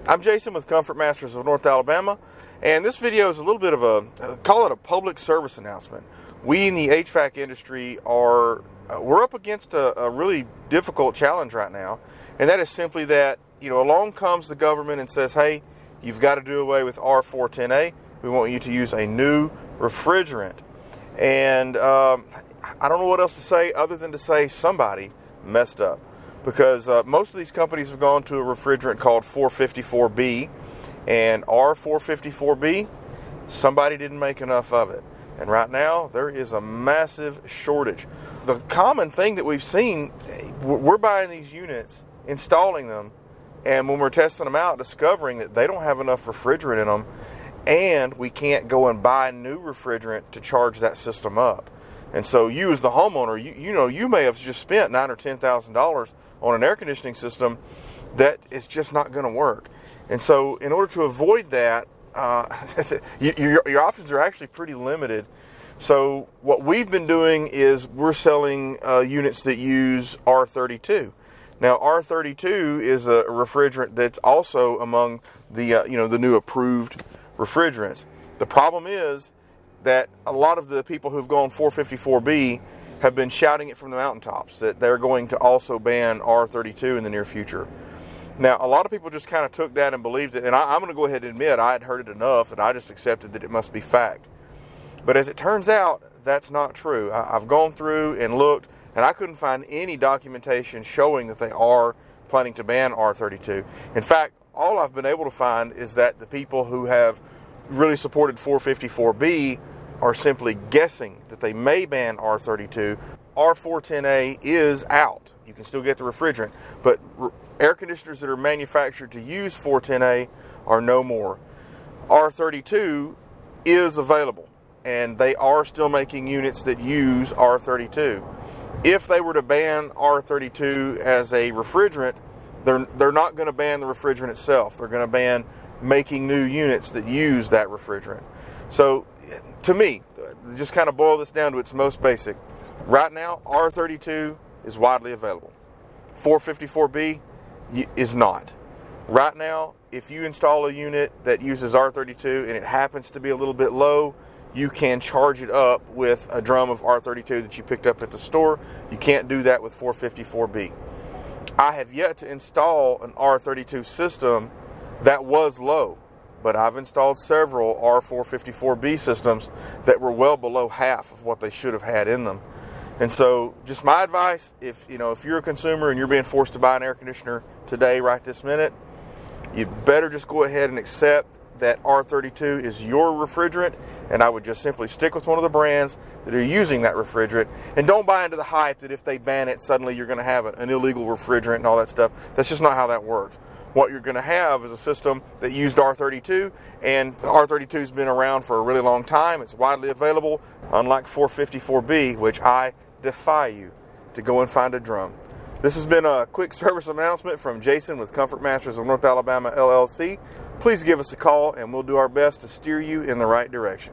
I'm Jason with Comfort Masters of North Alabama, and this video is a little bit of call it a public service announcement. We in the HVAC industry we're up against a really difficult challenge right now, and that is simply that, along comes the government and says, hey, you've got to do away with R410A. We want you to use a new refrigerant. And I don't know what else to say other than to say somebody messed up. Because most of these companies have gone to a refrigerant called 454B, and R454B, somebody didn't make enough of it. And right now, there is a massive shortage. The common thing that we've seen, we're buying these units, installing them, and when we're testing them out, discovering that they don't have enough refrigerant in them, and we can't go and buy new refrigerant to charge that system up. And so you as the homeowner, you may have just spent $9,000 or $10,000 on an air conditioning system that is just not going to work. And so in order to avoid that, your options are actually pretty limited. So what we've been doing is we're selling units that use R32. Now R32 is a refrigerant that's also among the the new approved refrigerants. The problem is that a lot of the people who've gone 454B have been shouting it from the mountaintops that they're going to also ban R32 in the near future. Now, a lot of people just kind of took that and believed it, and I'm going to go ahead and admit I had heard it enough that I just accepted that it must be fact. But as it turns out, that's not true. I've gone through and looked, and I couldn't find any documentation showing that they are planning to ban R32. In fact, all I've been able to find is that the people who have really supported 454B are simply guessing that they may ban R32. R410A is out. You can still get the refrigerant, but air conditioners that are manufactured to use 410A are no more. R32 is available, and they are still making units that use R32. If they were to ban R32 as a refrigerant, they're not going to ban the refrigerant itself. They're going to ban making new units that use that refrigerant. So to me, just kind of boil this down to its most basic. Right now, R32 is widely available. 454B is not. Right now, if you install a unit that uses R32 and it happens to be a little bit low, you can charge it up with a drum of R32 that you picked up at the store. You can't do that with 454B. I have yet to install an R32 system that was low, but I've installed several R454B systems that were well below half of what they should have had in them. And so just my advice, if you're a consumer and you're being forced to buy an air conditioner today, right this minute, you better just go ahead and accept that R32 is your refrigerant, and I would just simply stick with one of the brands that are using that refrigerant, and don't buy into the hype that if they ban it, suddenly you're going to have an illegal refrigerant and all that stuff. That's just not how that works. What you're going to have is a system that used R32, and R32 has been around for a really long time. It's widely available, unlike 454B, which I defy you to go and find a drum. This has been a quick service announcement from Jason with Comfort Masters of North Alabama, LLC. Please give us a call, and we'll do our best to steer you in the right direction.